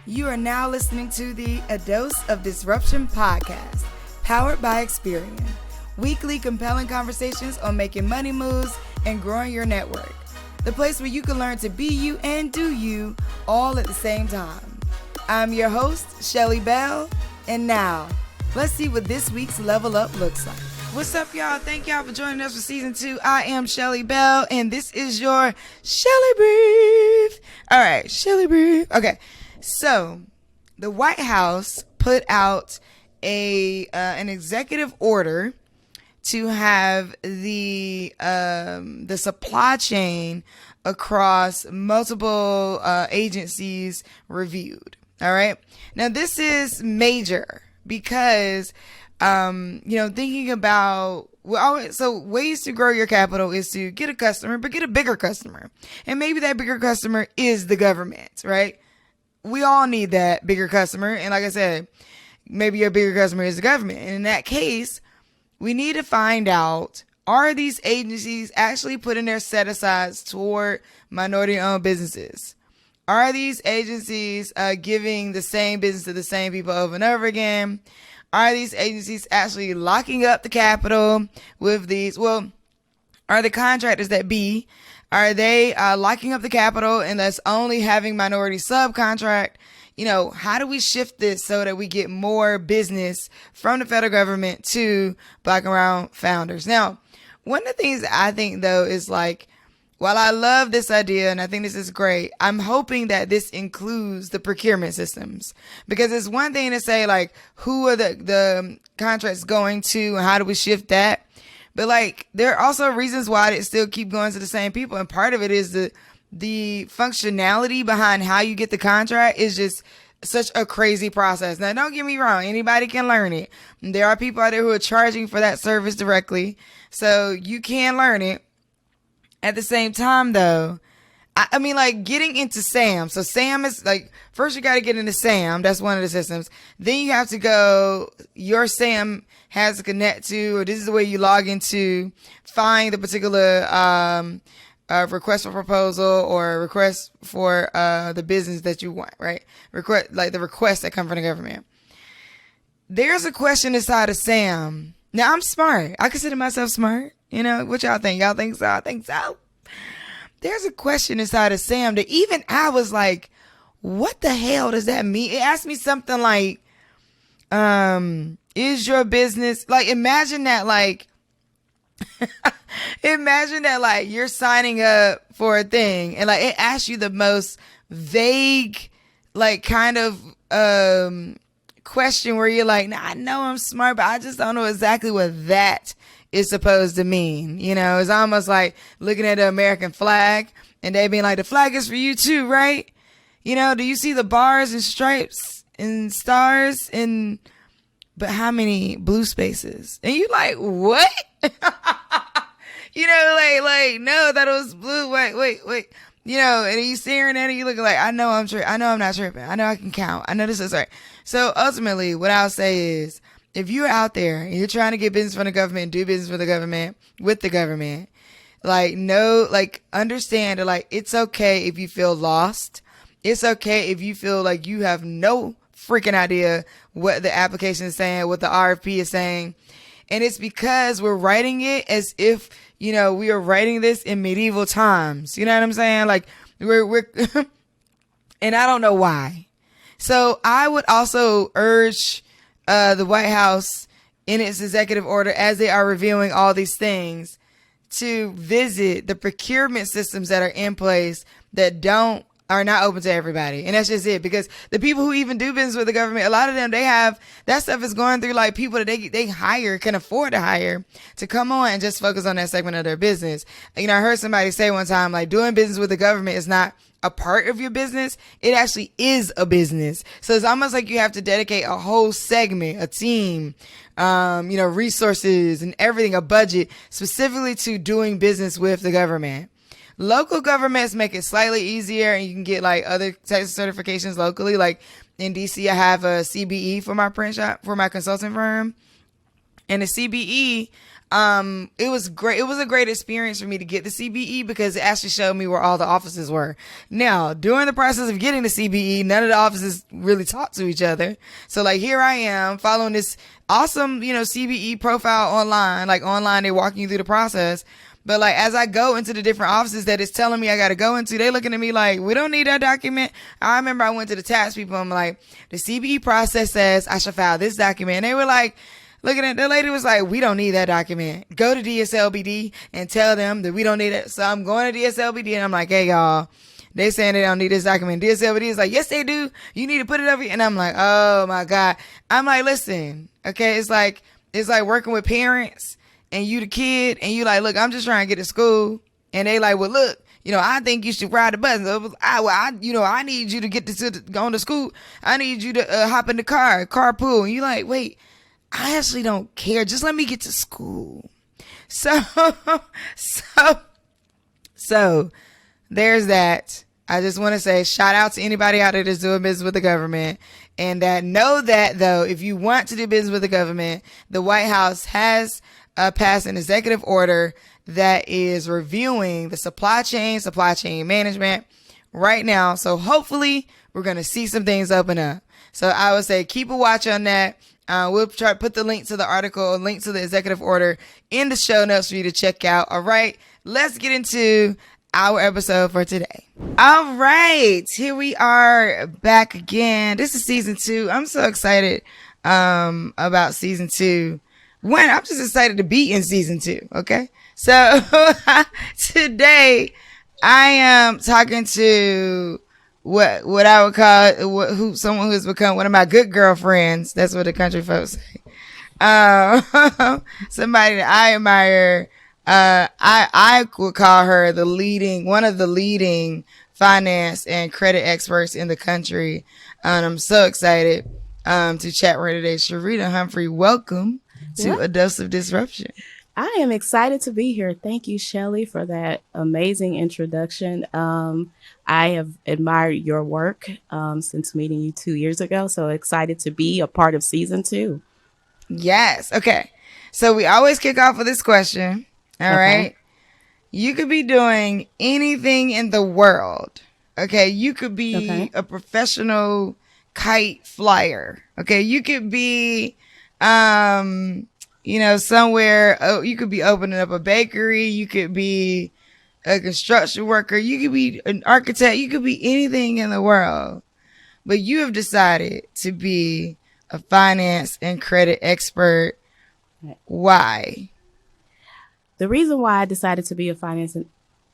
You are now listening to the A Dose of Disruption podcast, powered by Experian. Weekly compelling conversations on making money moves and growing your network. The place where you can learn to be you and do you all at the same time. I'm your host, Shelly Bell, and now, let's see what this week's Level Up looks like. What's up, y'all? Thank y'all for joining us for season 2. I am Shelly Bell, and this is your Shelly Brief. All right, Shelly Brief. Okay, so the White House put out an executive order to have the supply chain across multiple agencies reviewed. All right. Now, this is major because, thinking about, so ways to grow your capital is to get a customer, but get a bigger customer. And maybe that bigger customer is the government, right? We all need that bigger customer. And like I said, maybe your bigger customer is the government. And in that case, we need to find out, are these agencies actually putting their set-asides toward minority-owned businesses? Are these agencies giving the same business to the same people over and over again? Are these agencies actually locking up the capital with these? Well, are the contractors that be, are they locking up the capital and that's only having minority subcontract? How do we shift this so that we get more business from the federal government to Black and brown founders? Now, one of the things I think, though, is like, while I love this idea and I think this is great, I'm hoping that this includes the procurement systems, because it's one thing to say, like, who are the contracts going to and how do we shift that? But like, there are also reasons why it still keep going to the same people. And part of it is the functionality behind how you get the contract is just such a crazy process. Now, don't get me wrong. Anybody can learn it. There are people out there who are charging for that service directly. So you can learn it. At the same time, though, I mean, like, getting into SAM. So SAM is like, first you got to get into SAM. That's one of the systems. Then you have to go, your SAM has to connect to, or this is the way you log into, find the particular request for proposal or request for the business that you want, right? The requests that come from the government. There's a question inside of SAM. Now, I'm smart. I consider myself smart. What y'all think? Y'all think so? I think so. There's a question inside of SAM that even I was like, what the hell does that mean? It asked me something like, is your business, like, imagine that you're signing up for a thing and like it asks you the most vague, like, kind of question where you're like, nah, I know I'm smart, but I just don't know exactly what that is supposed to mean. It's almost like looking at the American flag and they being like, the flag is for you too, right? Do you see the bars and stripes and stars but how many blue spaces? And you like, what? No, that was blue. Wait. And you staring at it, you looking like, I know I'm not tripping. I know I can count. I know this is right. So ultimately, what I'll say is, if you're out there and you're trying to get business from the government and do business for the government, with the government, understand that, it's okay if you feel lost. It's okay if you feel like you have no freaking idea what the application is saying, what the RFP is saying. And it's because we're writing it as if, we are writing this in medieval times. You know what I'm saying? Like, we're and I don't know why. So I would also urge the White House in its executive order, as they are reviewing all these things, to visit the procurement systems that are in place that are not open to everybody. And that's just it, because the people who even do business with the government, a lot of them, they have that stuff is going through like people that they hire, can afford to hire, to come on and just focus on that segment of their business. I heard somebody say one time, like, doing business with the government is not a part of your business. It actually is a business. So it's almost like you have to dedicate a whole segment, a team, resources and everything, a budget specifically to doing business with the government. Local governments make it slightly easier, and you can get like other types of certifications locally. Like in DC, I have a CBE for my print shop, for my consulting firm. And the CBE it was great. It was a great experience for me to get the CBE because it actually showed me where all the offices were. Now, during the process of getting the CBE, none of the offices really talked to each other. So like here I am following this awesome, CBE profile online. Like online, they're walking you through the process. But like as I go into the different offices that it's telling me I got to go into, they looking at me like, we don't need that document. I remember I went to the tax people. I'm like, the CBE process says I should file this document. And they were like, looking at the lady was like, we don't need that document. Go to DSLBD and tell them that we don't need it. So I'm going to DSLBD and I'm like, hey y'all, they saying they don't need this document. DSLBD is like, yes they do. You need to put it over here. And I'm like, oh my God. I'm like, listen, okay, it's like working with parents and you the kid and you like, look, I'm just trying to get to school. And they like, well, look, I think you should ride the bus. I need you to get going to school. I need you to hop in the carpool. And you like, wait, I actually don't care. Just let me get to school. So there's that. I just want to say shout out to anybody out there that's doing business with the government. And know that though, if you want to do business with the government, the White House has passed an executive order that is reviewing the supply chain management right now. So hopefully we're going to see some things open up. So I would say keep a watch on that. We'll try to put the link to the article, link to the executive order in the show notes for you to check out. All right, let's get into our episode for today. All right, here we are back again. This is season 2. I'm so excited about season 2. One, I'm just excited to be in season 2. Okay, so today I am talking to what I would call someone who's become one of my good girlfriends. That's what the country folks say. Somebody that I admire. I would call her one of the leading finance and credit experts in the country. And I'm so excited to chat with her today. Sharita Humphrey, welcome to A Dose of Disruption. I am excited to be here. Thank you, Shelly, for that amazing introduction. I have admired your work since meeting you 2 years ago. So excited to be a part of season 2. Yes. Okay. So we always kick off with this question. All right. You could be doing anything in the world. Okay. You could be a professional kite flyer. Okay. You could be, somewhere. Oh, you could be opening up a bakery. You could be a construction worker. You could be an architect. You could be anything in the world. But you have decided to be a finance and credit expert. Why? The reason why I decided to be a finance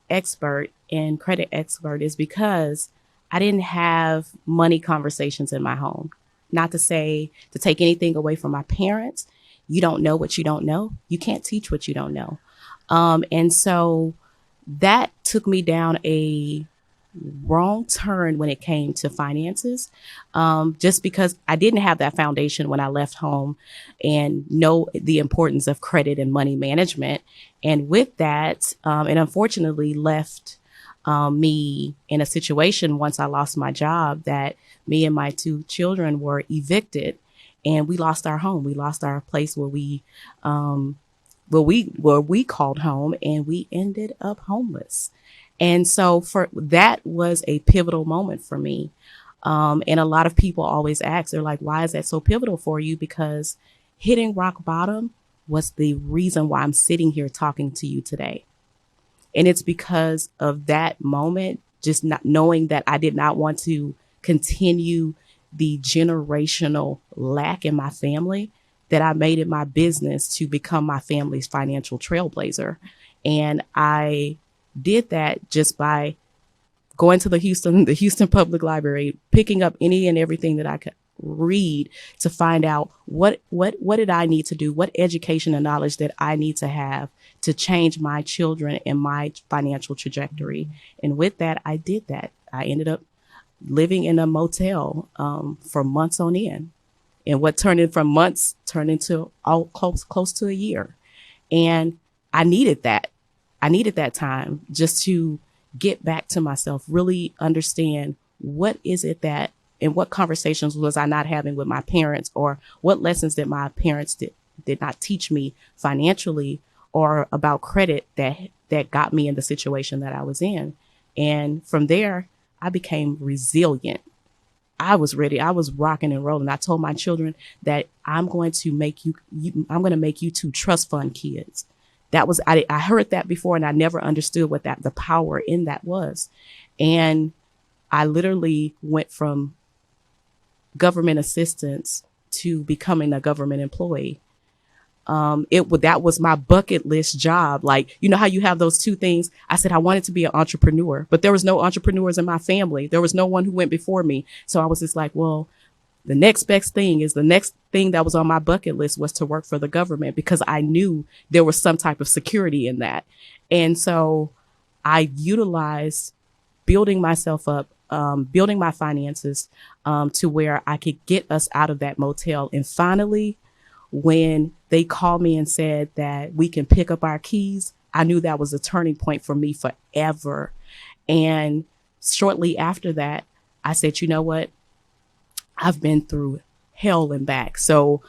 expert and credit expert is because I didn't have money conversations in my home. Not to say to take anything away from my parents. You don't know what you don't know. You can't teach what you don't know. And so that took me down a wrong turn when it came to finances, just because I didn't have that foundation when I left home and know the importance of credit and money management. And with that, it unfortunately left me in a situation once I lost my job that me and my 2 children were evicted and we lost our home. We lost our place where we called home, and we ended up homeless. And so that was a pivotal moment for me. And a lot of people always ask, they're like, why is that so pivotal for you? Because hitting rock bottom was the reason why I'm sitting here talking to you today. And it's because of that moment, just not knowing that I did not want to continue the generational lack in my family, that I made it my business to become my family's financial trailblazer. And I did that just by going to the Houston Public Library, picking up any and everything that I could read to find out what did I need to do, what education and knowledge that I need to have to change my children and my financial trajectory. And with that, I did that. I ended up living in a motel for months on end. And what turned into all close to a year. And I needed that. I needed that time just to get back to myself, really understand what is it that, and what conversations was I not having with my parents, or what lessons that my parents did not teach me financially, or about credit that got me in the situation that I was in. And from there, I became resilient. I was ready. I was rocking and rolling. I told my children that I'm going to make I'm going to make you two trust fund kids. That was, I heard that before and I never understood what the power in that was. And I literally went from government assistance to becoming a government employee. That was my bucket list job. Like, you know how you have those two things? I said I wanted to be an entrepreneur, but there was no entrepreneurs in my family. There was no one who went before me. So I was just like, well, the next best thing is the next thing that was on my bucket list was to work for the government, because I knew there was some type of security in that. And so I utilized building myself up, building my finances, to where I could get us out of that motel. And finally, when they called me and said that we can pick up our keys, I knew that was a turning point for me forever. And shortly after that, I said, you know what? I've been through hell and back. So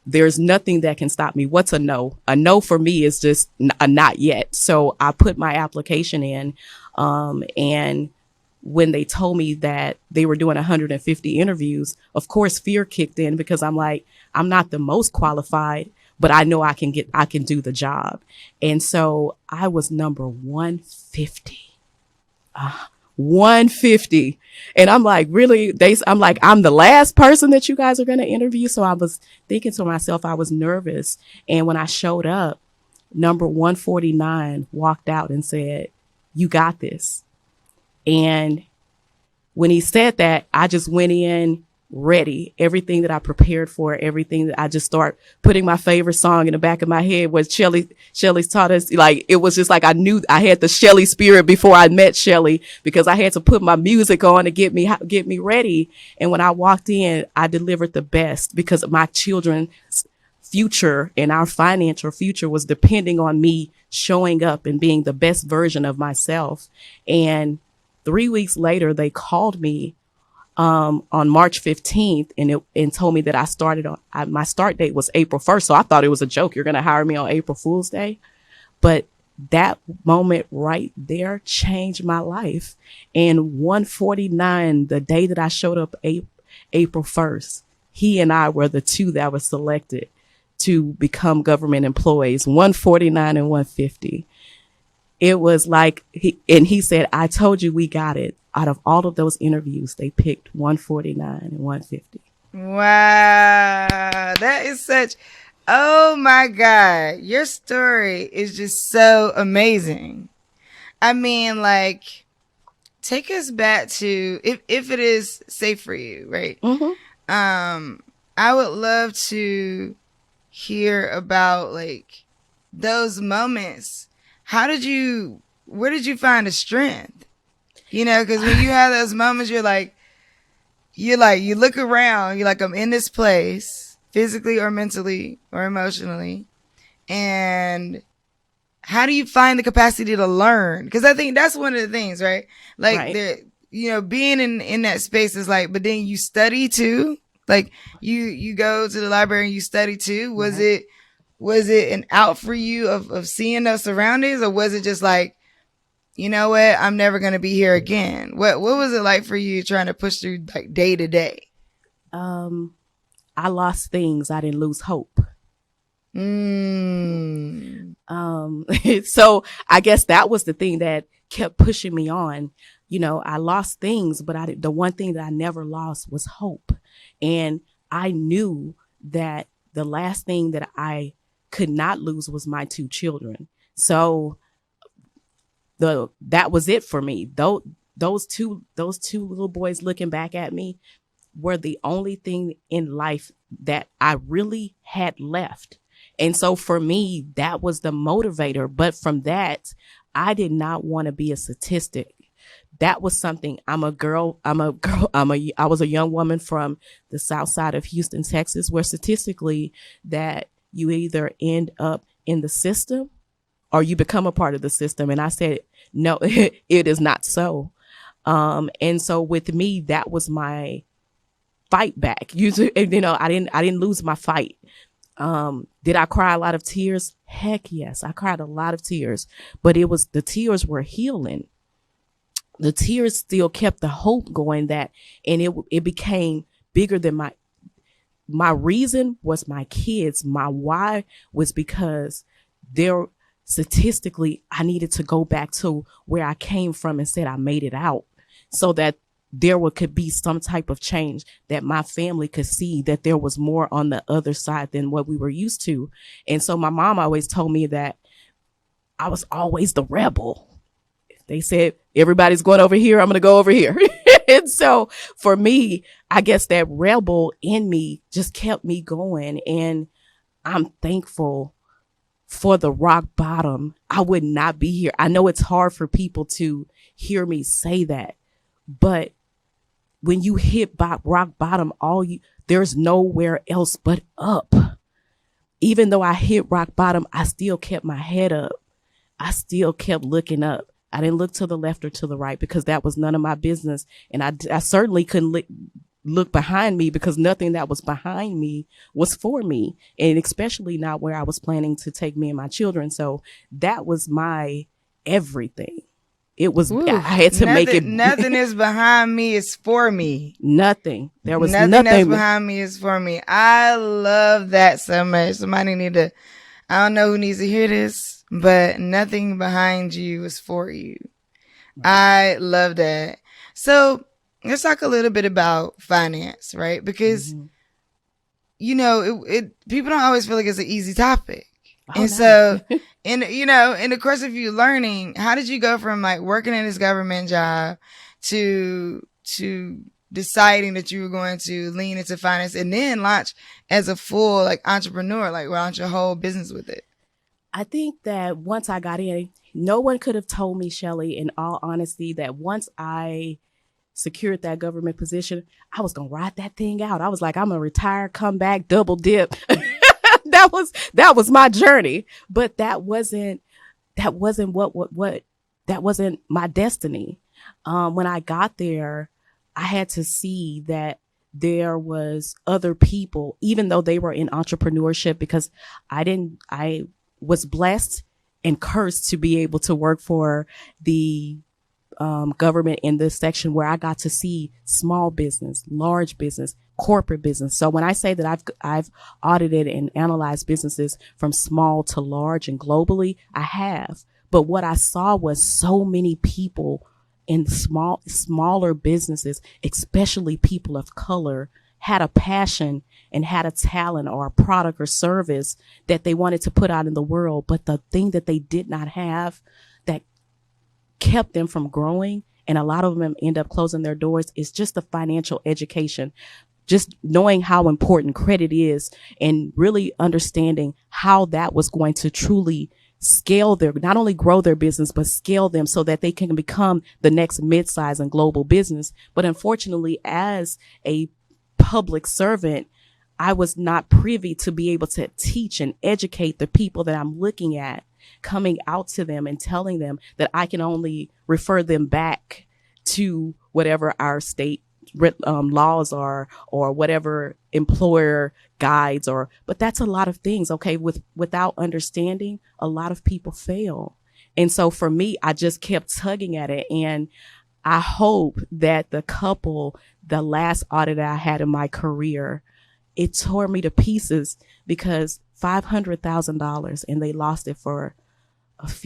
there's nothing that can stop me. What's a no? A no for me is just a not yet. So I put my application in, and when they told me that they were doing 150 interviews, of course, fear kicked in, because I'm like, I'm not the most qualified, but I know I can do the job. And so I was number 150. 150. And I'm like, really? I'm like, I'm the last person that you guys are going to interview. So I was thinking to myself, I was nervous. And when I showed up, number 149 walked out and said, you got this. And when he said that, I just went in ready. Everything that I prepared for, everything that I just start putting my favorite song in the back of my head, was Shelly's taught us. Like, it was just like I knew I had the Shelly spirit before I met Shelly, because I had to put my music on to get me ready. And when I walked in, I delivered the best, because my children's future and our financial future was depending on me showing up and being the best version of myself. And 3 weeks later, they called me on March 15th and told me that I started my start date was April 1st. So I thought it was a joke. You're going to hire me on April Fool's Day. But that moment right there changed my life. And 149, the day that I showed up, April 1st, he and I were the two that were selected to become government employees, 149 and 150. It was like, he said, I told you we got it. Out of all of those interviews, they picked 149 and 150. Wow. That is oh my God. Your story is just so amazing. I mean, like, take us back to, if it is safe for you, right? Mm-hmm. I would love to hear about, like, those moments. Where did you find the strength? You know, because when you have those moments, you look around, you're like, I'm in this place, physically or mentally or emotionally. And how do you find the capacity to learn? Because I think that's one of the things, right? Like, right. Being in that space is like, but then you study too. Like, you go to the library and you study too. Was it an out for you of seeing those surroundings, or was it just like, you know what, I'm never going to be here again? What was it like for you trying to push through, like, day to day? I lost things. I didn't lose hope. So I guess that was the thing that kept pushing me on. You know, I lost things, but the one thing that I never lost was hope. And I knew that the last thing that I could not lose was my two children. So that was it for me. Those two little boys looking back at me were the only thing in life that I really had left. And so for me, that was the motivator. But from that, I did not want to be a statistic. That was something. I was a young woman from the south side of Houston, Texas, where statistically that you either end up in the system or you become a part of the system. And I said, no, it is not so. And so with me, that was my fight back. I didn't lose my fight. Did I cry a lot of tears? Heck yes, I cried a lot of tears, but the tears were healing. The tears still kept the hope going, and it became bigger than my reason was my kids. My why was because statistically, I needed to go back to where I came from and said I made it out, so that could be some type of change, that my family could see that there was more on the other side than what we were used to. And so my mom always told me that I was always the rebel. If they said everybody's going over here, I'm going to go over here. And so for me, I guess that rebel in me just kept me going. And I'm thankful for the rock bottom. I would not be here. I know it's hard for people to hear me say that, but when you hit rock bottom, there's nowhere else but up. Even though I hit rock bottom, I still kept my head up. I still kept looking up. I didn't look to the left or to the right because that was none of my business. And I certainly couldn't look behind me because nothing that was behind me was for me. And especially not where I was planning to take me and my children. So that was my everything. It was, I had to make it. Nothing is behind me, is for me. Nothing. There was nothing nothing that's behind me is for me. I love that so much. Somebody I don't know who needs to hear this, but nothing behind you is for you. I love that. So let's talk a little bit about finance, right? Because, people don't always feel like it's an easy topic. So, in the course of you learning, how did you go from like working in this government job to deciding that you were going to lean into finance and then launch as a full like entrepreneur, like launch your whole business with it? I think that once I got in, no one could have told me, Shelly, in all honesty, that once I secured that government position, I was going to ride that thing out. I was like, I'm going to retire, come back, double dip. That was my journey, but that wasn't my destiny. When I got there, I had to see that there was other people, even though they were in entrepreneurship, because I was blessed and cursed to be able to work for the government in this section where I got to see small business, large business, corporate business. So when I say that I've audited and analyzed businesses from small to large and globally, I have. But what I saw was so many people in smaller businesses, especially people of color, had a passion and had a talent or a product or service that they wanted to put out in the world. But the thing that they did not have that kept them from growing, and a lot of them end up closing their doors, is just the financial education. Just knowing how important credit is and really understanding how that was going to truly scale not only grow their business, but scale them so that they can become the next mid-size and global business. But unfortunately, as a public servant, I was not privy to be able to teach and educate the people that I'm looking at, coming out to them and telling them that I can only refer them back to whatever our state laws are, or whatever employer guides, but that's a lot of things. Okay. Without understanding, a lot of people fail. And so for me, I just kept tugging at it. And I hope that the last audit I had in my career, it tore me to pieces, because $500,000 and they lost it for less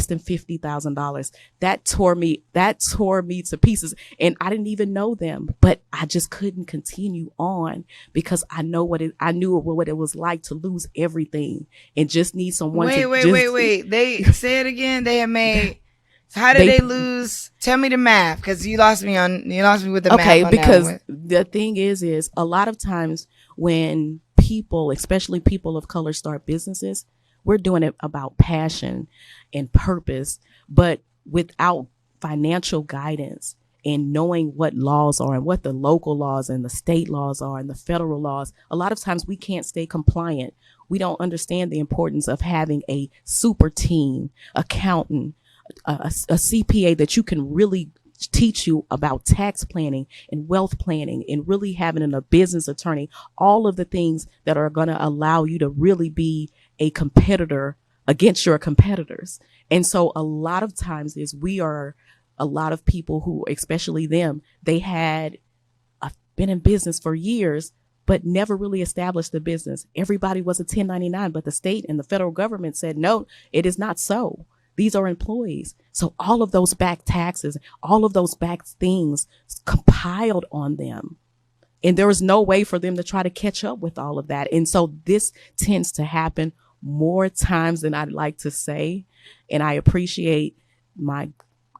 than $50,000. That tore me to pieces. And I didn't even know them, but I just couldn't continue on because I knew what it was like to lose everything and just need someone Wait. They say it again. They had made, how did they lose? Tell me the math, because you lost me with the math. Okay, because the thing is a lot of times when people, especially people of color, start businesses, we're doing it about passion and purpose, but without financial guidance and knowing what laws are and what the local laws and the state laws are and the federal laws, a lot of times we can't stay compliant. We don't understand the importance of having a super team, accountant, a CPA that you can really teach you about tax planning and wealth planning and really having a business attorney, all of the things that are going to allow you to really be a competitor against your competitors. And so a lot of times a lot of people who, especially them, they had been in business for years, but never really established the business. Everybody was a 1099, but the state and the federal government said, no, it is not so. These are employees. So all of those back taxes, all of those back things compiled on them. And there was no way for them to try to catch up with all of that. And so this tends to happen more times than I'd like to say. And I appreciate my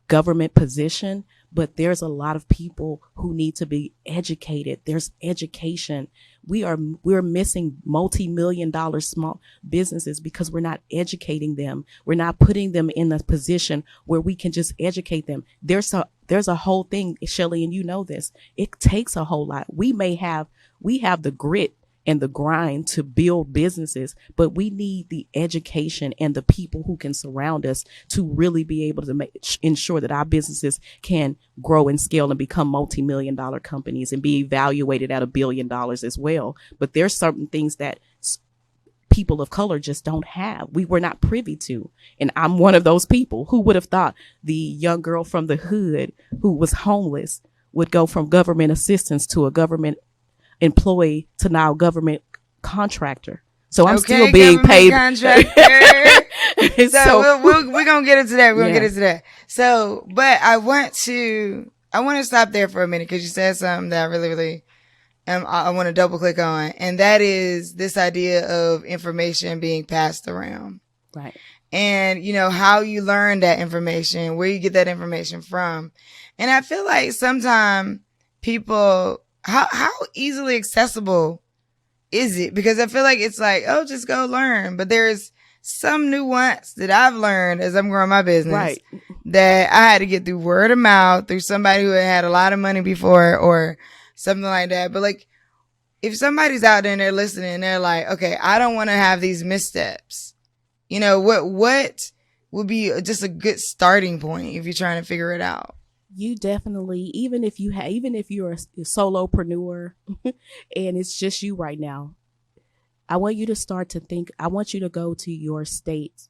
government position, but there's a lot of people who need to be educated. There's education. We're missing multi-million-dollar small businesses because we're not educating them. We're not putting them in a position where we can just educate them. There's a whole thing, Shelly, and you know this. It takes a whole lot. We have the grit and the grind to build businesses, but we need the education and the people who can surround us to really be able to ensure that our businesses can grow and scale and become multi-million-dollar companies and be evaluated at $1 billion as well. But there's certain things that people of color just don't have. We were not privy to. And I'm one of those people. Who would have thought the young girl from the hood who was homeless would go from government assistance to a government employee to now government contractor. So I'm still being paid. Contractor. So we're gonna get into that. We're gonna get into that. So, but I want to stop there for a minute because you said something that I really I want to double click on, and that is this idea of information being passed around. Right. And how you learn that information, where you get that information from. And I feel like sometimes people, how easily accessible is it? Because I feel like it's like, oh, just go learn. But there's some nuance that I've learned as I'm growing my business, right, that I had to get through word of mouth, through somebody who had a lot of money before or something like that. But like, if somebody's out there and they're listening and they're like, okay, I don't want to have these missteps. What would be just a good starting point if you're trying to figure it out? You definitely, even if you're a solopreneur and it's just you right now, I want you to start to think. I want you to go to your state's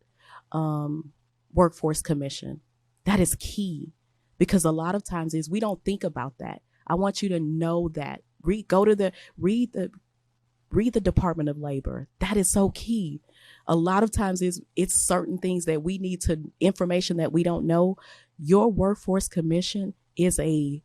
workforce commission. That is key, because a lot of times we don't think about that. I want you to know that. Read the Department of Labor. That is so key. A lot of times it's certain things that we need information that we don't know. Your workforce commission is a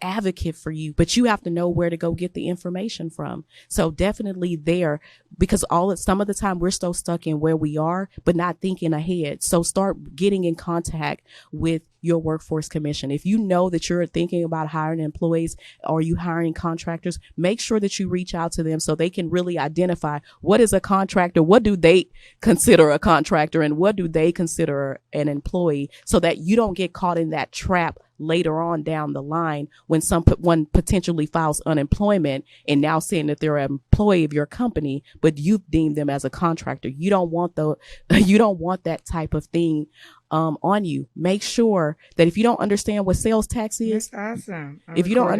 advocate for you, but you have to know where to go get the information from. So definitely there, because some of the time we're so stuck in where we are, but not thinking ahead. So start getting in contact with your workforce commission. If you know that you're thinking about hiring employees or you hiring contractors, make sure that you reach out to them so they can really identify what is a contractor, what do they consider a contractor, and what do they consider an employee, so that you don't get caught in that trap later on down the line when someone potentially files unemployment and now saying that they're an employee of your company, but you've deemed them as a contractor. You don't want that type of thing on you. Make sure that if you don't understand what sales tax is, that's awesome. If you don't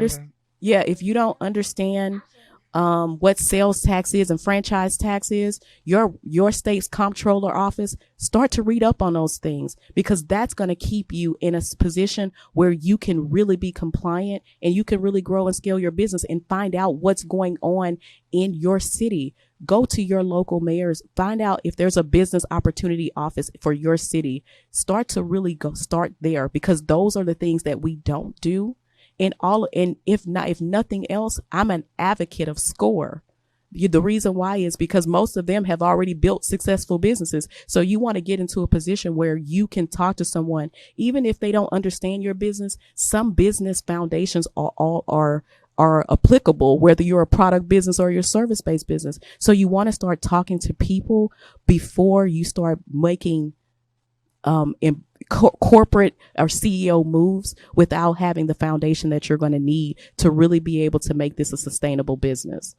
understand what sales tax is and franchise tax is, your state's comptroller office, start to read up on those things, because that's going to keep you in a position where you can really be compliant and you can really grow and scale your business and find out what's going on in your city. Go to your local mayors, find out if there's a business opportunity office for your city. Start there, because those are the things that we don't do. And if nothing else, I'm an advocate of SCORE. The reason why is because most of them have already built successful businesses. So you want to get into a position where you can talk to someone, even if they don't understand your business. Some business foundations are applicable, whether you're a product business or your service-based business. So you want to start talking to people before you start making corporate or CEO moves without having the foundation that you're going to need to really be able to make this a sustainable business.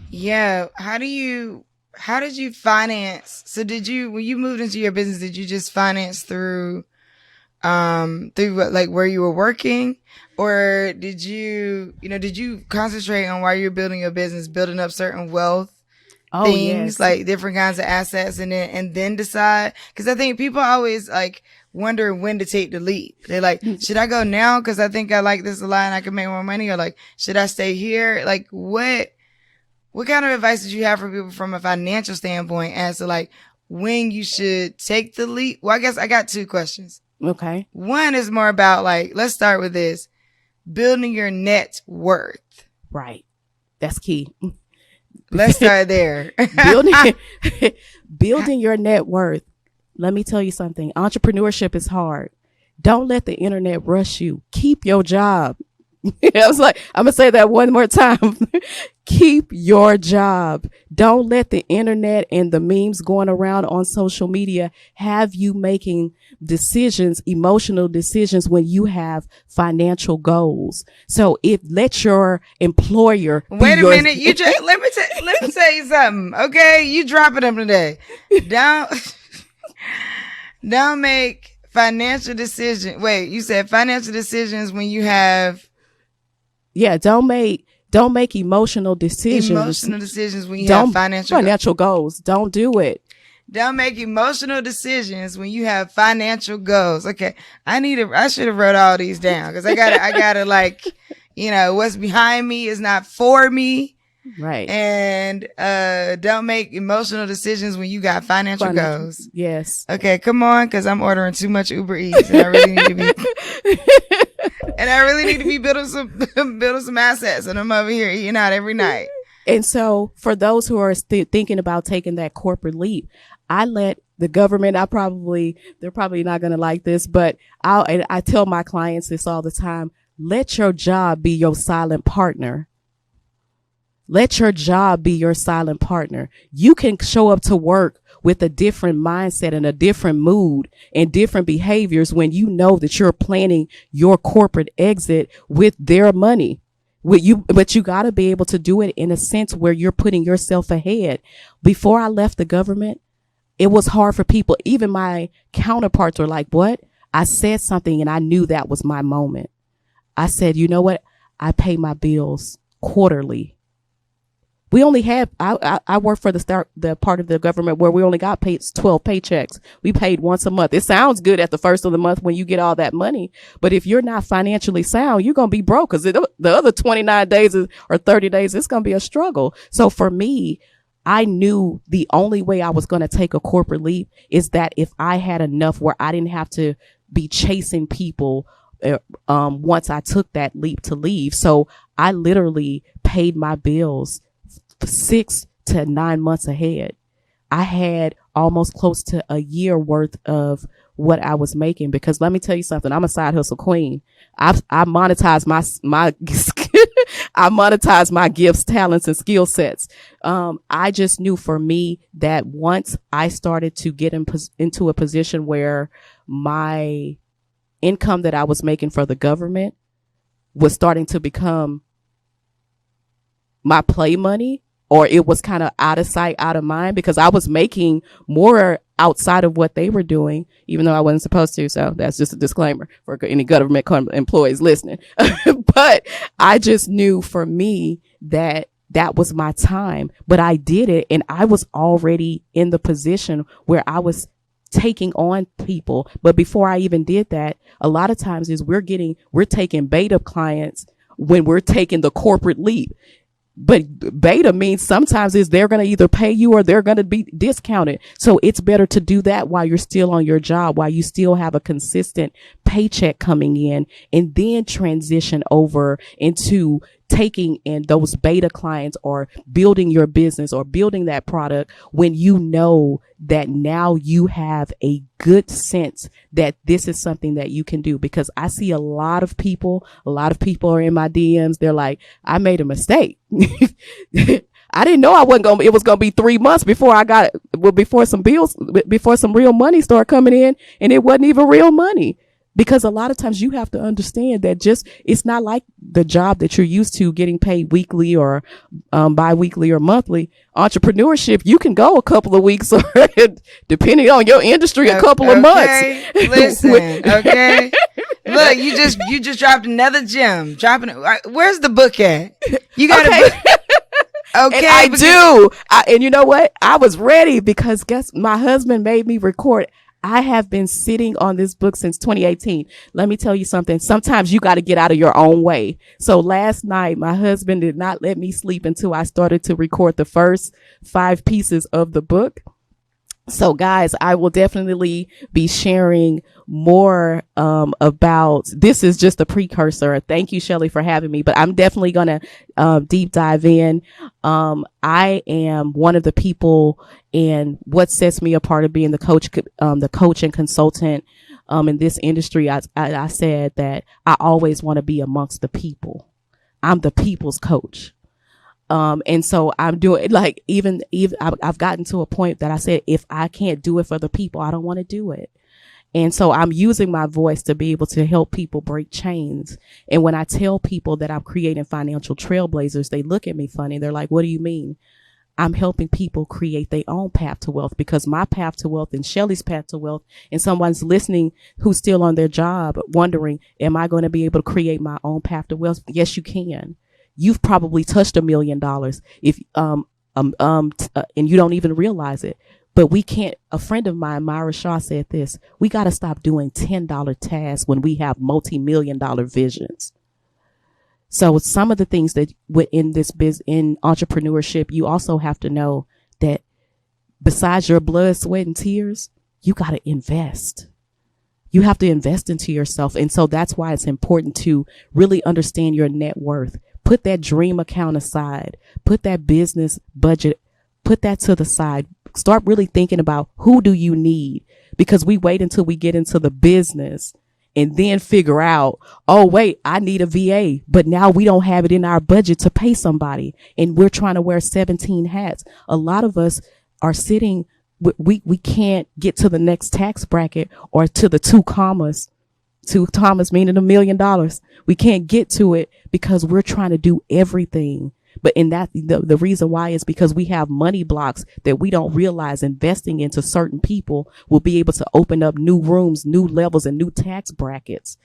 Yeah. How did you finance? So when you moved into your business, did you just finance through through like where you were working, or did you concentrate on while you're building your business, building up certain wealth things, yes. like different kinds of assets, and then decide? Because I think people always like wonder when to take the leap. They're like, should I go now because I think I like this a lot and I can make more money, or like, should I stay here? Like, what kind of advice did you have for people from a financial standpoint as to like when you should take the leap? Well, I guess I got two questions. Okay. One is more about like, let's start with this, building your net worth. Right. That's key. Let's start there. Building your net worth. Let me tell you something. Entrepreneurship is hard. Don't let the internet rush you. Keep your job. I was like, I'm going to say that one more time. Keep your job. Don't let the internet and the memes going around on social media have you making decisions, emotional decisions, when you have financial goals. So let your employer wait a minute. You just let me tell you something. Okay, you dropping them today. Don't make financial decisions. Wait, you said financial decisions when you have. Yeah, don't make emotional decisions. Emotional decisions when you have financial goals. Don't do it. Don't make emotional decisions when you have financial goals. Okay, I should have wrote all these down because I gotta like, what's behind me is not for me. Right. And don't make emotional decisions when you got financial goals. Yes. Okay, come on, because I'm ordering too much Uber Eats, and I really need to be. And I really need to be building some assets, and I'm over here eating out every night. And so, for those who are thinking about taking that corporate leap, I let the government. They're probably not going to like this, but I tell my clients this all the time. Let your job be your silent partner. Let your job be your silent partner. You can show up to work with a different mindset and a different mood and different behaviors when you know that you're planning your corporate exit with their money. But you got to be able to do it in a sense where you're putting yourself ahead. Before I left the government, it was hard for people. Even my counterparts were like, what? I said something and I knew that was my moment. I said, you know what? I pay my bills quarterly. We only have, I work for the part of the government where we only got paid 12 paychecks. We paid once a month. It sounds good at the first of the month when you get all that money. But if you're not financially sound, you're going to be broke because the other 29 days or 30 days, it's going to be a struggle. So for me, I knew the only way I was going to take a corporate leap is that if I had enough where I didn't have to be chasing people once I took that leap to leave. So I literally paid my bills 6 to 9 months ahead. I had almost close to a year worth of what I was making, because let me tell you something. I'm a side hustle queen. I monetize my I monetize my gifts, talents, and skill sets. I just knew for me that once I started to get into a position where my income that I was making for the government was starting to become my play money, or it was kind of out of sight, out of mind, because I was making more outside of what they were doing, even though I wasn't supposed to. So that's just a disclaimer for any government employees listening. But I just knew for me that was my time, but I did it. And I was already in the position where I was taking on people. But before I even did that, a lot of times we're taking beta clients when we're taking the corporate leap. But beta means sometimes they're going to either pay you or they're going to be discounted. So it's better to do that while you're still on your job, while you still have a consistent paycheck coming in, and then transition over into taking in those beta clients or building your business or building that product when you know that now you have a good sense that this is something that you can do. Because I see a lot of people are in my DMs. They're like, I made a mistake. I didn't know it was going to be 3 months before before some real money started coming in, and it wasn't even real money. Because a lot of times you have to understand that it's not like the job that you're used to getting paid weekly or bi-weekly or monthly. Entrepreneurship, you can go a couple of weeks or depending on your industry, a couple of months. Listen, okay. Look, you just dropped another gem. Dropping it. Where's the book at? You got a book. Okay. And and you know what? I was ready because my husband made me record. I have been sitting on this book since 2018. Let me tell you something. Sometimes you got to get out of your own way. So last night, my husband did not let me sleep until I started to record the first 5 pieces of the book. So guys, I will definitely be sharing more about this. Is just a precursor. Thank you, Shelly, for having me, but I'm definitely going to deep dive in. I am one of the people, and what sets me apart of being the coach and consultant in this industry. I said that I always want to be amongst the people. I'm the people's coach. And so I'm doing like, even I've gotten to a point that I said, if I can't do it for the people, I don't want to do it. And so I'm using my voice to be able to help people break chains. And when I tell people that I'm creating financial trailblazers, they look at me funny. They're like, what do you mean? I'm helping people create their own path to wealth, because my path to wealth and Shelly's path to wealth, and someone's listening who's still on their job wondering, am I going to be able to create my own path to wealth? Yes, you can. You've probably touched $1 million if and you don't even realize it. But we can't. A friend of mine, Myra Shaw, said this: we got to stop doing $10 tasks when we have multi-million-dollar visions. So some of the things that in this in entrepreneurship, you also have to know that besides your blood, sweat, and tears, you got to invest. You have to invest into yourself. And so that's why it's important to really understand your net worth. Put that dream account aside, put that business budget, put that to the side. Start really thinking about, who do you need? Because we wait until we get into the business and then figure out, oh, wait, I need a VA, but now we don't have it in our budget to pay somebody. And we're trying to wear 17 hats. A lot of us are sitting, we can't get to the next tax bracket or to the 2 commas meaning $1 million. We can't get to it because we're trying to do everything. But in that, the reason why is because we have money blocks that we don't realize investing into certain people will be able to open up new rooms, new levels, and new tax brackets.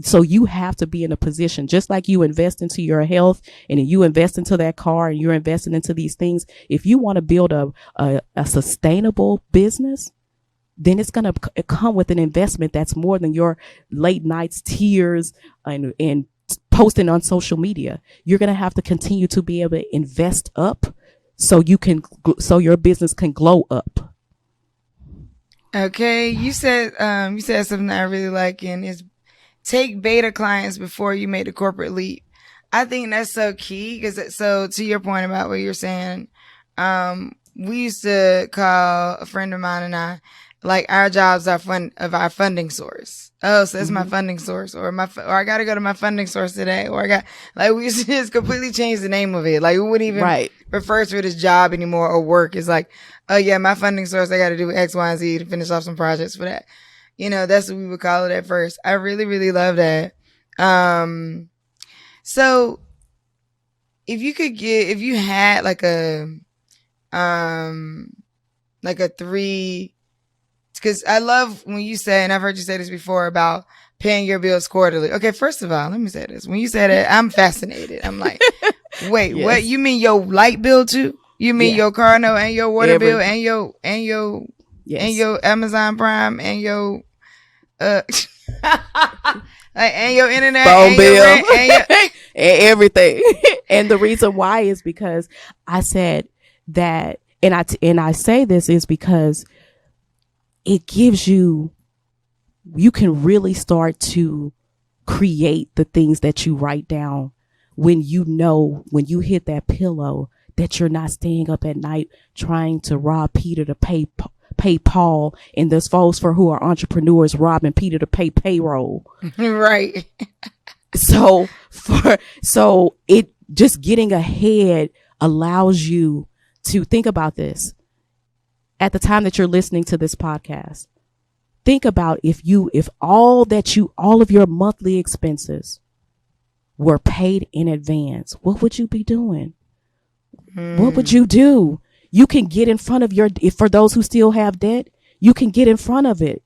So you have to be in a position, just like you invest into your health and you invest into that car and you're investing into these things. If you want to build a sustainable business, then it's going to come with an investment that's more than your late nights, tears, and posting on social media. You're going to have to continue to be able to invest up so your business can glow up. Okay. You said something that I really like, and is take beta clients before you make the corporate leap. I think that's so key, because so to your point about what you're saying, we used to call a friend of mine and I, like, our jobs are our funding source. Oh, so that's my funding source, or I got to go to my funding source today, or we used to just completely change the name of it. Like, we wouldn't even refer to it as job anymore or work. It's like, oh yeah, my funding source, I got to do X, Y, and Z to finish off some projects for that. That's what we would call it at first. I really, really love that. So if you had like a 3, because I love when you say, and I've heard you say this before about paying your bills quarterly. Okay, first of all, let me say this. When you said it, I'm fascinated. I'm like, wait, yes. What? You mean your light bill too? You mean your car note and your water bill and your Amazon Prime and your and your internet phone and bill your rent and and everything. And the reason why is because I said that, and I say this is because it gives you can really start to create the things that you write down when you hit that pillow that you're not staying up at night trying to rob Peter to pay Paul, and there's folks who are entrepreneurs robbing Peter to pay payroll. Right. So it just getting ahead allows you to think about this. At the time that you're listening to this podcast, think about if all of your monthly expenses were paid in advance, what would you be doing? What would you do? You can get in front of for those who still have debt, you can get in front of it.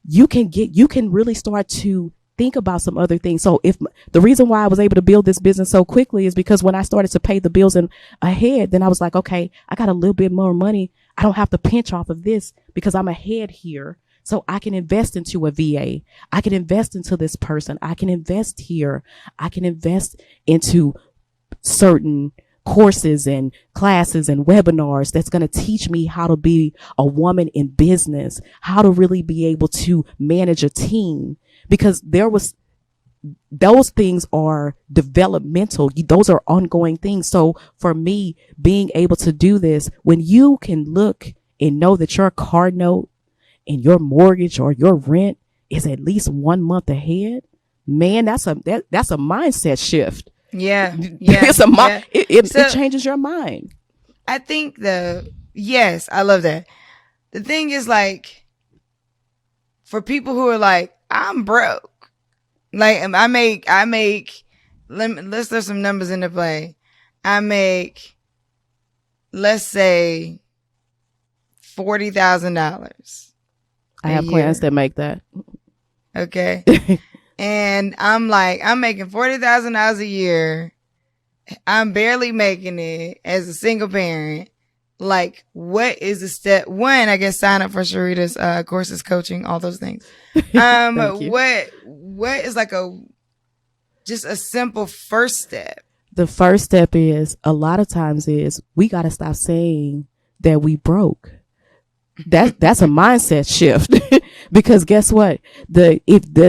You can really start to think about some other things. So if the reason why I was able to build this business so quickly is because when I started to pay the bills ahead, then I was like, okay, I got a little bit more money. I don't have to pinch off of this because I'm ahead here. So I can invest into a VA. I can invest into this person. I can invest here. I can invest into certain courses and classes and webinars that's going to teach me how to be a woman in business, how to really be able to manage a team, because those things are developmental. Those are ongoing things. So for me, being able to do this, when you can look and know that your car note and your mortgage or your rent is at least 1 month ahead, man, that's a mindset shift. Yeah. It changes your mind. I think yes, I love that. The thing is, like, for people who are like, I'm broke, like I make, let's throw some numbers into play. I make, let's say, $40,000. I have plans that make that. Okay. And I'm making $40,000 a year. I'm barely making it as a single parent. Like, what is the step? One, I guess sign up for Sharita's courses, coaching, all those things. What is like just a simple first step? The first step is, a lot of times, is we got to stop saying that we broke. That's a mindset shift. Because guess what? The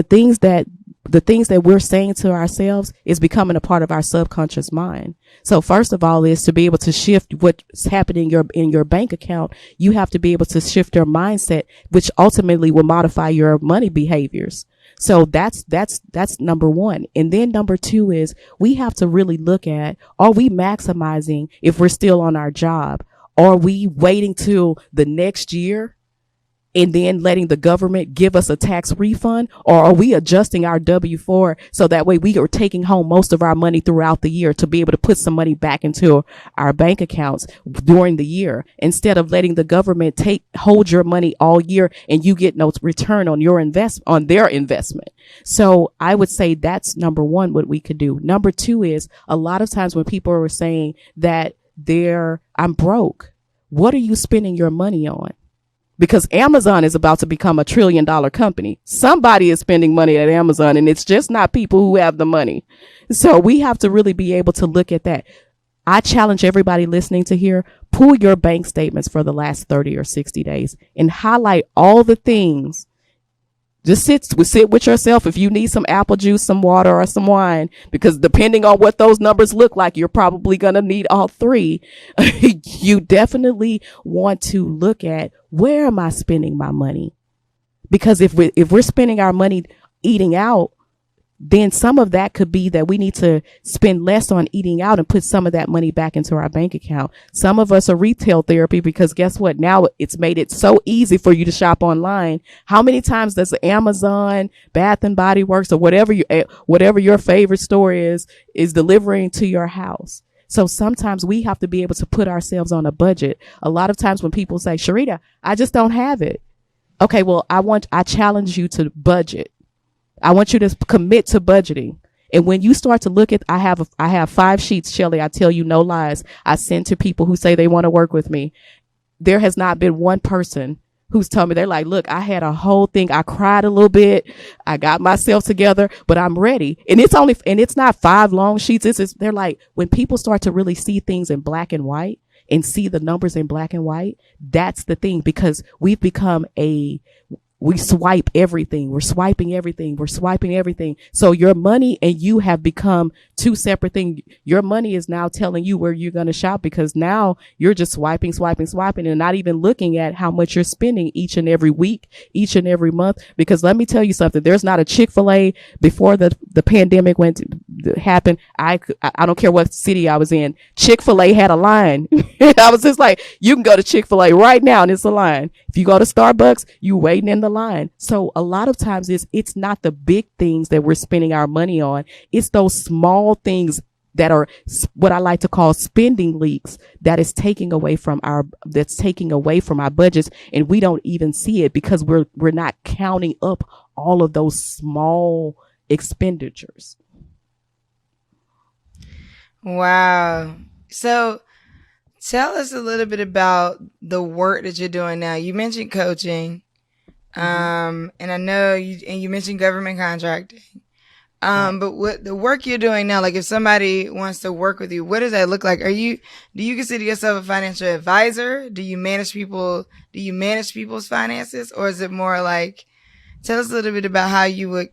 things that we're saying to ourselves is becoming a part of our subconscious mind. So first of all is to be able to shift what's happening in your bank account. You have to be able to shift your mindset, which ultimately will modify your money behaviors. So that's number one. And then number two is, we have to really look at, are we maximizing if we're still on our job? Are we waiting till the next year and then letting the government give us a tax refund? Or are we adjusting our W-4 so that way we are taking home most of our money throughout the year to be able to put some money back into our bank accounts during the year, instead of letting the government hold your money all year and you get no return on their investment? So I would say that's number one, what we could do. Number two is, a lot of times when people are saying that I'm broke, what are you spending your money on? Because Amazon is about to become $1 trillion company. Somebody is spending money at Amazon, and it's just not people who have the money. So we have to really be able to look at that. I challenge everybody listening to here, pull your bank statements for the last 30 or 60 days and highlight all the things. Just sit with yourself. If you need some apple juice, some water, or some wine, because depending on what those numbers look like, you're probably going to need all three. You definitely want to look at, where am I spending my money? Because if we're spending our money eating out, then some of that could be that we need to spend less on eating out and put some of that money back into our bank account. Some of us are retail therapy, because guess what? Now it's made it so easy for you to shop online. How many times does Amazon, Bath and Body Works, or whatever your favorite store is delivering to your house? So sometimes we have to be able to put ourselves on a budget. A lot of times when people say, Sharita, I just don't have it. Okay, well, I challenge you to budget. I want you to commit to budgeting. And when you start to look at, I have 5 sheets, Shelly, I tell you no lies, I send to people who say they want to work with me. There has not been one person who's told me, they're like, look, I had a whole thing. I cried a little bit. I got myself together, but I'm ready. And it's not 5 long sheets. They're like, when people start to really see things in black and white and see the numbers in black and white, that's the thing, because we've become we swipe everything. We're swiping everything. We're swiping everything. So your money and you have become 2 separate things. Your money is now telling you where you're going to shop, because now you're just swiping, and not even looking at how much you're spending each and every week, each and every month. Because let me tell you something, there's not a Chick-fil-A before the pandemic happened. I don't care what city I was in. Chick-fil-A had a line. I was just like, you can go to Chick-fil-A right now and it's a line. If you go to Starbucks, you waiting in the line. So a lot of times it's not the big things that we're spending our money on. It's those small things that are what I like to call spending leaks that's taking away from our budgets, and we don't even see it because we're not counting up all of those small expenditures. Wow. So tell us a little bit about the work that you're doing now. You mentioned coaching, and I know you mentioned government contracting. But what the work you're doing now, like if somebody wants to work with you, what does that look like? Do you consider yourself a financial advisor? Do you manage people's finances? Or is it more like, tell us a little bit about how you would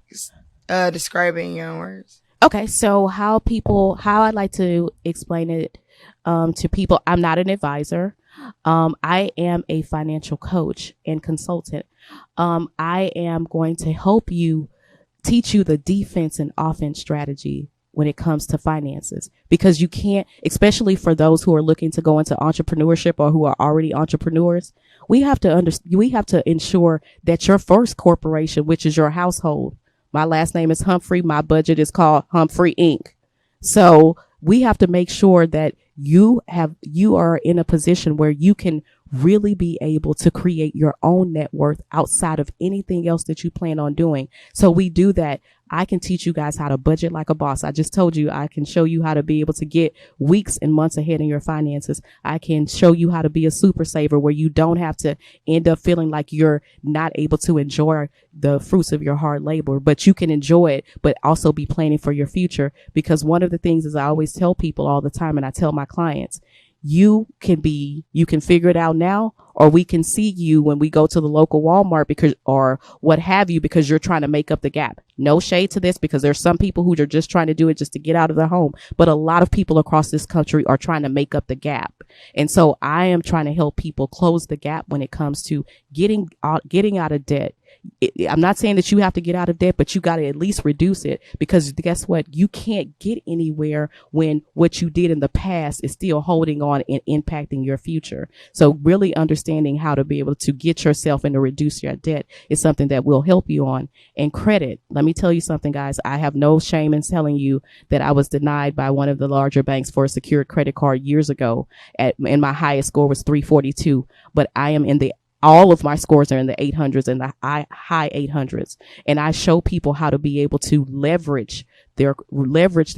describe it in your own words. Okay, so how I like to explain it to people, I'm not an advisor. I am a financial coach and consultant. I am going to help you teach you the defense and offense strategy when it comes to finances, because you can't, especially for those who are looking to go into entrepreneurship or who are already entrepreneurs, we have to ensure that your first corporation, which is your household, my last name is Humphrey, my budget is called Humphrey Inc. So we have to make sure that you are in a position where you can really be able to create your own net worth outside of anything else that you plan on doing. So we do that. I can teach you guys how to budget like a boss. I just told you I can show you how to be able to get weeks and months ahead in your finances. I can show you how to be a super saver where you don't have to end up feeling like you're not able to enjoy the fruits of your hard labor, but you can enjoy it, but also be planning for your future. Because one of the things is I always tell people all the time, and I tell my clients, you can figure it out now, or we can see you when we go to the local Walmart or what have you, because you're trying to make up the gap. No shade to this, because there's some people who are just trying to do it just to get out of their home. But a lot of people across this country are trying to make up the gap. And so I am trying to help people close the gap when it comes to getting out of debt. I'm not saying that you have to get out of debt, but you got to at least reduce it, because guess what? You can't get anywhere when what you did in the past is still holding on and impacting your future. So really understanding how to be able to get yourself and to reduce your debt is something that will help you on. And credit, let me tell you something, guys. I have no shame in telling you that I was denied by one of the larger banks for a secured credit card years ago, and my highest score was 342, but I am all of my scores are in the 800s and the high 800s. And I show people how to be able to leverage their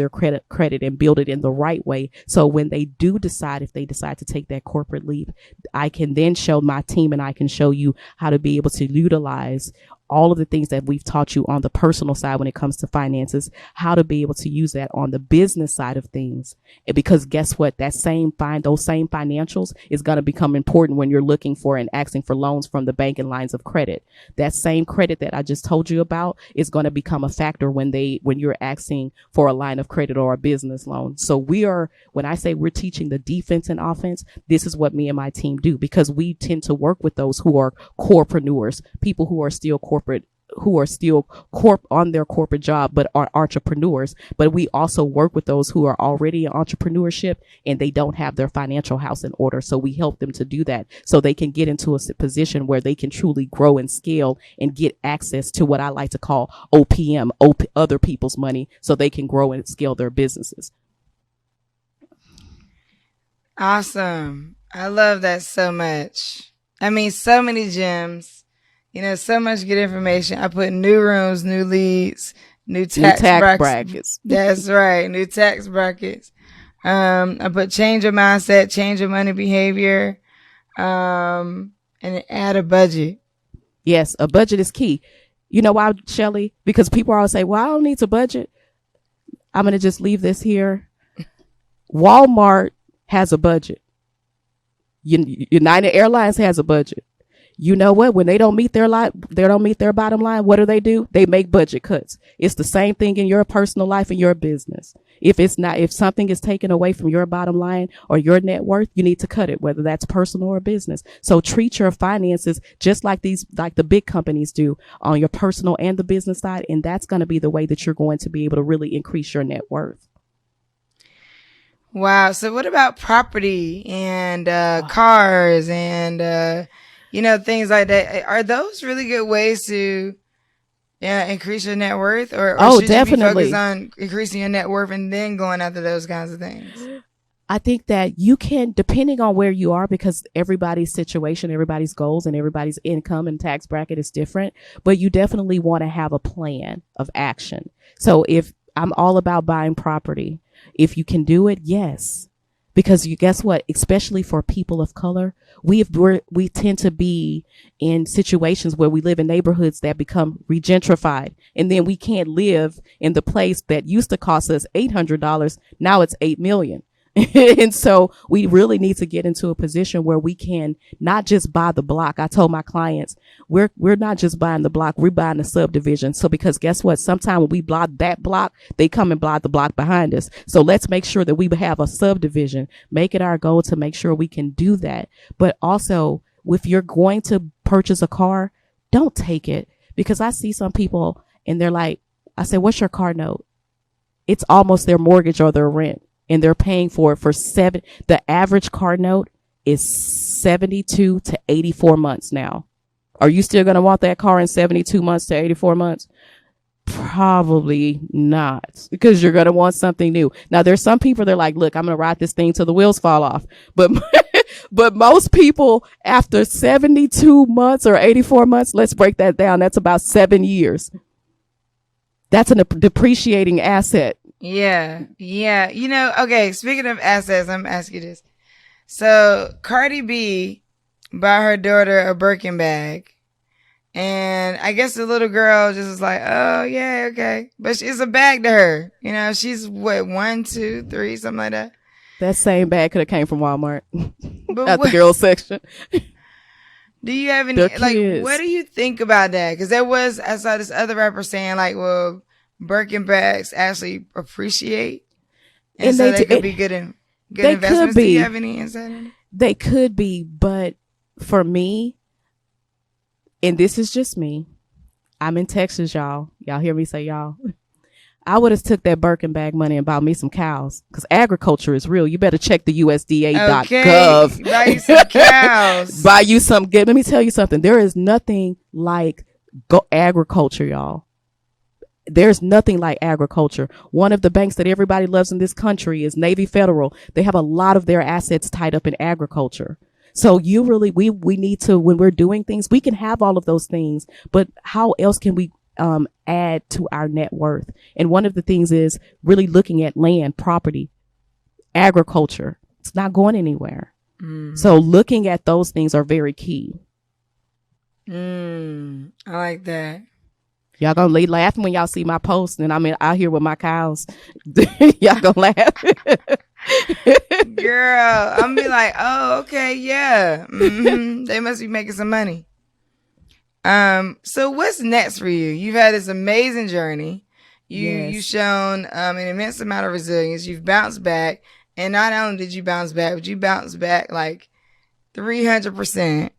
credit and build it in the right way. So when they if they decide to take that corporate leap, I can then show my team, and I can show you how to be able to utilize all of the things that we've taught you on the personal side when it comes to finances, how to be able to use that on the business side of things. Because guess what? Those same financials is going to become important when you're looking for and asking for loans from the bank and lines of credit. That same credit that I just told you about is going to become a factor when you're asking for a line of credit or a business loan. So when I say we're teaching the defense and offense, this is what me and my team do, because we tend to work with those who are corepreneurs, people who are still on their corporate job but are entrepreneurs. But we also work with those who are already in entrepreneurship and they don't have their financial house in order. So we help them to do that so they can get into a position where they can truly grow and scale and get access to what I like to call OPM, other people's money, so they can grow and scale their businesses. Awesome. I love that so much. I mean, so many gems. So much good information. I put new rooms, new leads, new tax brackets. That's right. New tax brackets. I put change your mindset, change your money behavior, and add a budget. Yes, a budget is key. You know why, Shelly? Because people always say, well, I don't need to budget. I'm going to just leave this here. Walmart has a budget. United Airlines has a budget. You know what? When they don't meet their bottom line, what do? They make budget cuts. It's the same thing in your personal life and your business. If something is taken away from your bottom line or your net worth, you need to cut it, whether that's personal or business. So treat your finances just like the big companies do on your personal and the business side. And that's going to be the way that you're going to be able to really increase your net worth. Wow. So what about property and cars and things like that. Are those really good ways to increase your net worth, or Oh, should you be definitely. focused on increasing your net worth and then going after those kinds of things? I think that you can, depending on where you are, because everybody's situation, everybody's goals, and everybody's income and tax bracket is different, but you definitely want to have a plan of action. So if I'm all about buying property, if you can do it, yes. Because you guess what? Especially for people of color, we tend to be in situations where we live in neighborhoods that become regentrified, and then we can't live in the place that used to cost us $800. Now it's $8 million. And so we really need to get into a position where we can not just buy the block. I told my clients, we're not just buying the block, we're buying the subdivision. So because guess what? Sometimes when we block that block, they come and block the block behind us. So let's make sure that we have a subdivision. Make it our goal to make sure we can do that. But also, if you're going to purchase a car, don't take it, because I see some people and they're like, I say, what's your car note? It's almost their mortgage or their rent. And they're paying for it for the average car note is 72 to 84 months now. Are you still going to want that car in 72 months to 84 months? Probably not, because you're going to want something new. Now, there's some people that are like, look, I'm going to ride this thing till the wheels fall off. But but most people, after 72 months or 84 months, let's break that down. That's about 7 years. That's a depreciating asset. Yeah. Okay, speaking of assets, I'm asking you this. So Cardi B bought her daughter a Birkin bag, and I guess the little girl just was like, oh yeah, okay. But it's a bag to her. She's what, 1, 2, 3, something like that. That same bag could have came from Walmart. But at the girls section. Do you have any, like, what do you think about that? Because I saw this other rapper saying, like, well, Birkin bags actually appreciate, and so they could be good investments. Do you have any insight on it? They could be, but for me, and this is just me, I'm in Texas, y'all. Y'all hear me say y'all? I would have took that Birkin bag money and bought me some cows, because agriculture is real. You better check the USDA.gov. Okay, buy you some cows. Buy you some. Let me tell you something. There is nothing like agriculture, y'all. There's nothing like agriculture. One of the banks that everybody loves in this country is Navy Federal. They have a lot of their assets tied up in agriculture. So we need to, when we're doing things, we can have all of those things, but how else can we add to our net worth? And one of the things is really looking at land, property, agriculture. It's not going anywhere. So looking at those things are very key. I like that. Y'all gonna leave laughing when y'all see my post, and I'm out here with my cows. Y'all gonna laugh. Girl, I'm be like, oh, okay, yeah. They must be making some money. So what's next for you? You've had this amazing journey. You've shown an immense amount of resilience. You've bounced back, and not only did you bounce back, but you bounced back like 300%.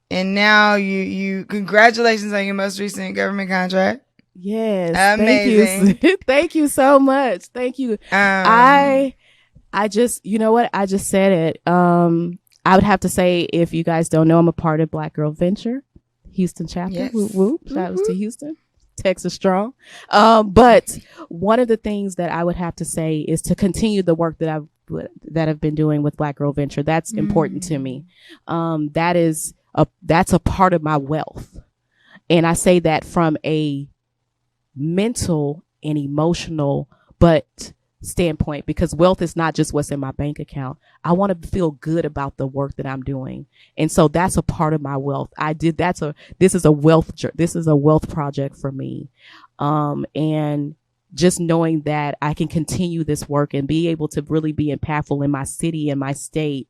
And now you congratulations on your most recent government contract. Yes. Amazing. Thank you. Thank you so much. Thank you. I just, you know what? I just said it. I would have to say, if you guys don't know, I'm a part of Black Girl Venture, Houston chapter. Yes. Whoop, whoop. Shout out to Houston, Texas strong. But one of the things that I would have to say is to continue the work that I've been doing with Black Girl Venture. That's important to me. That's a part of my wealth. And I say that from a mental and emotional, but standpoint, because wealth is not just what's in my bank account. I want to feel good about the work that I'm doing. And so that's a part of my wealth. This is a wealth project for me. And just knowing that I can continue this work and be able to really be impactful in my city and my state.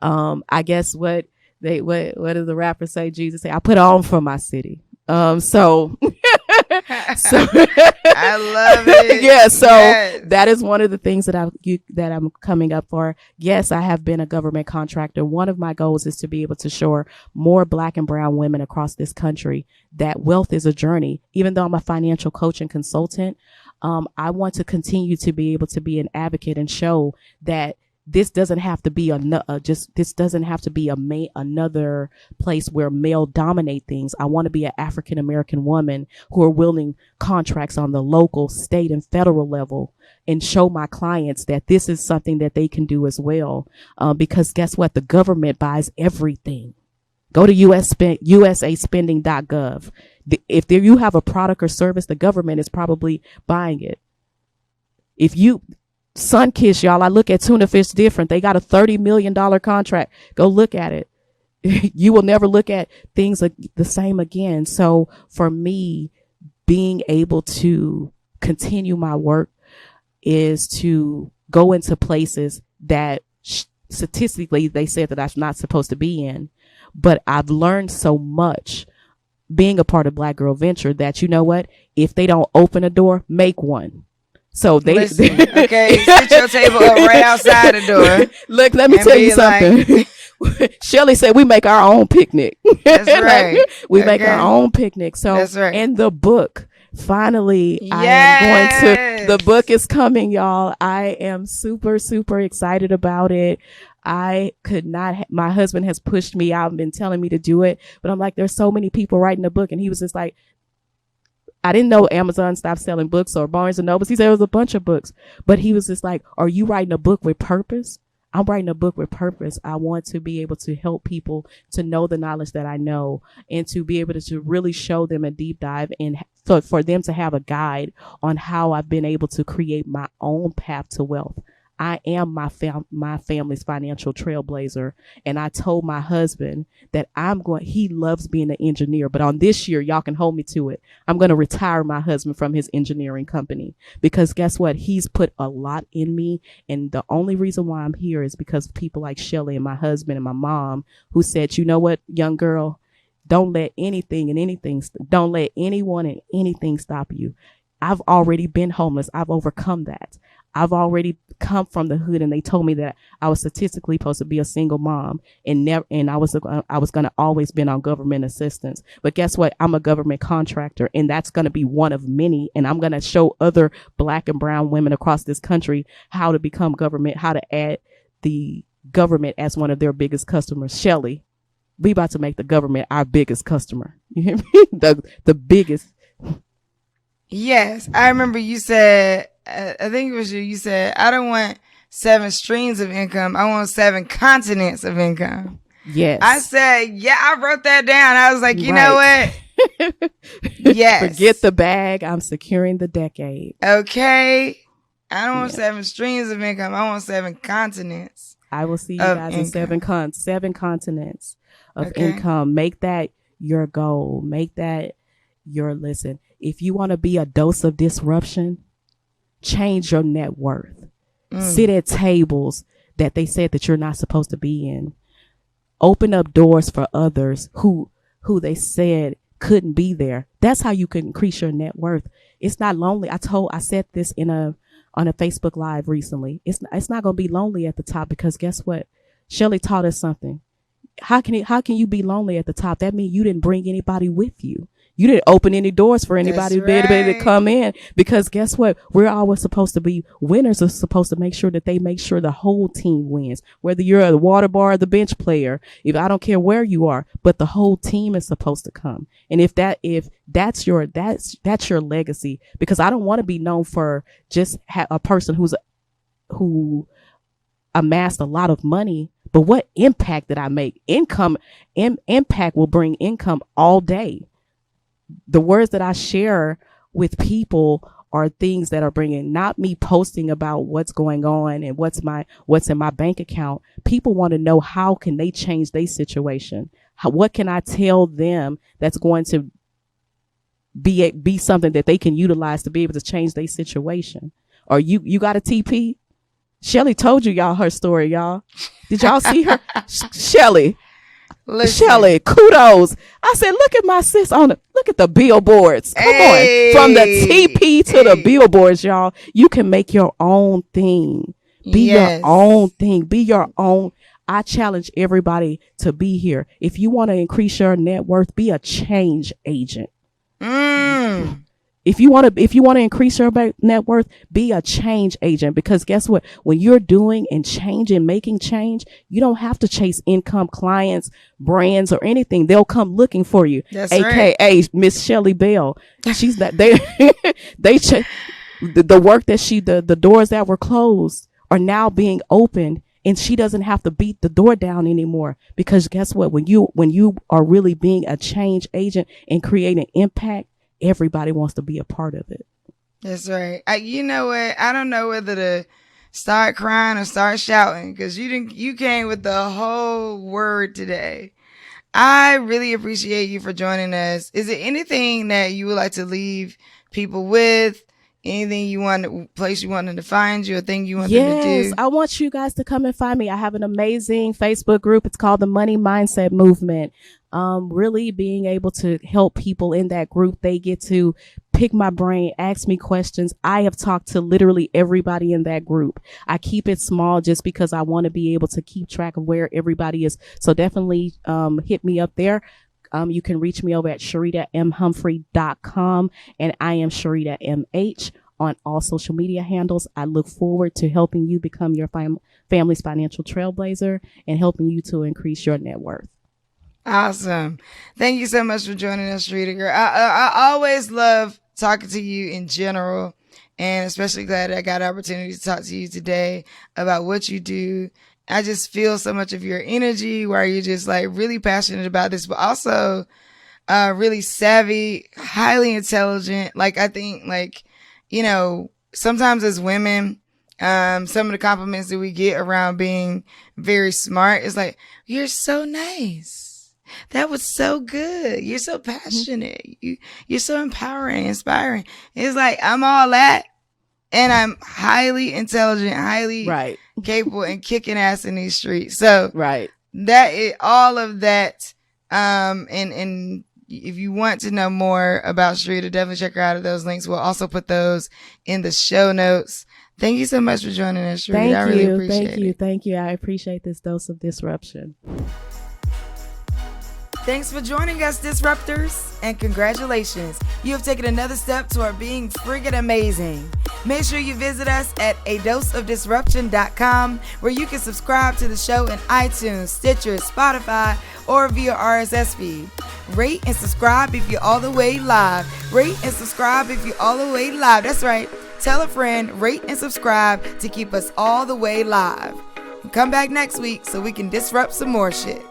I guess what does the rapper say? Jesus say, I put on for my city. So I love it. Yeah. So that is one of the things that I'm coming up for. Yes, I have been a government contractor. One of my goals is to be able to show more Black and brown women across this country that wealth is a journey. Even though I'm a financial coach and consultant, I want to continue to be able to be an advocate and show that this doesn't have to be this doesn't have to be another place where male dominate things. I want to be an African American woman who are willing contracts on the local, state, and federal level, and show my clients that this is something that they can do as well. Because guess what? The government buys everything. Go to usaspending.gov. If you have a product or service, the government is probably buying it. If you Sunkiss, y'all, I look at tuna fish different. They got a $30 million contract. Go look at it. You will never look at things like the same again. So for me, being able to continue my work is to go into places that statistically they said that I'm not supposed to be in. But I've learned so much being a part of Black Girl Venture that, you know what? If they don't open a door, make one. So Listen, okay, sit your table up right outside the door. Look, let me tell you something. Shelly said we make our own picnic. That's right. We make our own picnic. So that's right. In the book, finally, I am going to, the book is coming, y'all. I am super, super excited about it. I could not, my husband has pushed me out and been telling me to do it, but I'm like, there's so many people writing a book. And he was just like, I didn't know Amazon stopped selling books or Barnes and Nobles. He said it was a bunch of books, but he was just like, are you writing a book with purpose? I'm writing a book with purpose. I want to be able to help people to know the knowledge that I know and to be able to really show them a deep dive and for them to have a guide on how I've been able to create my own path to wealth. I am my family's financial trailblazer. And I told my husband that he loves being an engineer, but on this year, y'all can hold me to it. I'm going to retire my husband from his engineering company because guess what? He's put a lot in me. And the only reason why I'm here is because of people like Shelly and my husband and my mom who said, you know what, young girl, don't let don't let anyone and anything stop you. I've already been homeless. I've overcome that. I've already come from the hood, and they told me that I was statistically supposed to be a single mom, and I was going to always been on government assistance. But guess what? I'm a government contractor, and that's going to be one of many. And I'm going to show other Black and brown women across this country how to become government, how to add the government as one of their biggest customers. Shelly, we about to make the government our biggest customer. You hear me? The biggest. Yes, I remember you said. I think it was you. You said, I don't want 7 streams of income. I want 7 continents of income. Yes. I said, yeah, I wrote that down. I was like, you know what? Yes. Forget the bag. I'm securing the decade. Okay. I don't want 7 streams of income. I want 7 continents. I will see you guys in 7 continents of income. Make that your goal. Make that your listen. If you want to be a dose of disruption, change your net worth. Sit at tables that they said that you're not supposed to be in. Open up doors for others who they said couldn't be there. That's how you can increase your net worth. It's not lonely. I said this on a Facebook Live recently. It's not going to be lonely at the top because guess what? Shelly taught us something. How can you be lonely at the top? That means you didn't bring anybody with you. You didn't open any doors for anybody to be able to come in because guess what? We're always supposed to be winners are supposed to make sure that they make sure the whole team wins, whether you're the water bar or the bench player. If I don't care where you are, but the whole team is supposed to come. And if that's your legacy, because I don't want to be known for just a person who amassed a lot of money, but what impact did I make? Impact will bring income all day. The words that I share with people are things that are bringing, not me posting about what's going on and what's in my bank account. People want to know how can they change their situation? What can I tell them that's going to be something that they can utilize to be able to change their situation? Or you got a TP? Shelly told y'all her story, y'all. Did y'all see her? Shelly. Listen. Shelly, kudos. I said, look at my sis look at the billboards. Come on. From the TP to the billboards, y'all. You can make your own thing. Be your own thing. Be your own. I challenge everybody to be here. If you want to increase your net worth, be a change agent. If you want to increase your net worth, be a change agent, because guess what? When you're doing and changing, making change, you don't have to chase income, clients, brands, or anything. They'll come looking for you. That's AKA right. Miss Shelly Bell. She's not they the work that the doors that were closed are now being opened, and she doesn't have to beat the door down anymore, because guess what? When you are really being a change agent and creating impact, everybody wants to be a part of it. That's right. You know what? I don't know whether to start crying or start shouting, because you came with the whole word today. I really appreciate you for joining us. Is there anything that you would like to leave people with? Anything place you wanted to find you, a thing you want them to do? Yes, I want you guys to come and find me. I have an amazing Facebook group. It's called the Money Mindset Movement. Really being able to help people in that group. They get to pick my brain, ask me questions. I have talked to literally everybody in that group. I keep it small just because I want to be able to keep track of where everybody is. So definitely hit me up there. You can reach me over at SharitaMHumphrey.com, and I am Sharita MH on all social media handles. I look forward to helping you become your family's financial trailblazer and helping you to increase your net worth. Awesome. Thank you so much for joining us, Sharita girl. I always love talking to you in general, and especially glad I got an opportunity to talk to you today about what you do. I just feel so much of your energy, where you're just like really passionate about this, but also really savvy, highly intelligent. Like, I think, like, you know, sometimes as women, some of the compliments that we get around being very smart is like, you're so nice. That was so good. You're so passionate. You're so empowering, inspiring. It's like, I'm all that. And I'm highly intelligent, highly capable, and kicking ass in these streets. So that is all of that. And if you want to know more about Sharita, definitely check her out at those links. We'll also put those in the show notes. Thank you so much for joining us, Sharita. I really appreciate it. Thank you. I appreciate this dose of disruption. Thanks for joining us, Disruptors, and congratulations. You have taken another step toward being friggin' amazing. Make sure you visit us at adoseofdisruption.com, where you can subscribe to the show in iTunes, Stitcher, Spotify, or via RSS feed. Rate and subscribe if you're all the way live. Rate and subscribe if you're all the way live. That's right. Tell a friend, rate and subscribe to keep us all the way live. And come back next week so we can disrupt some more shit.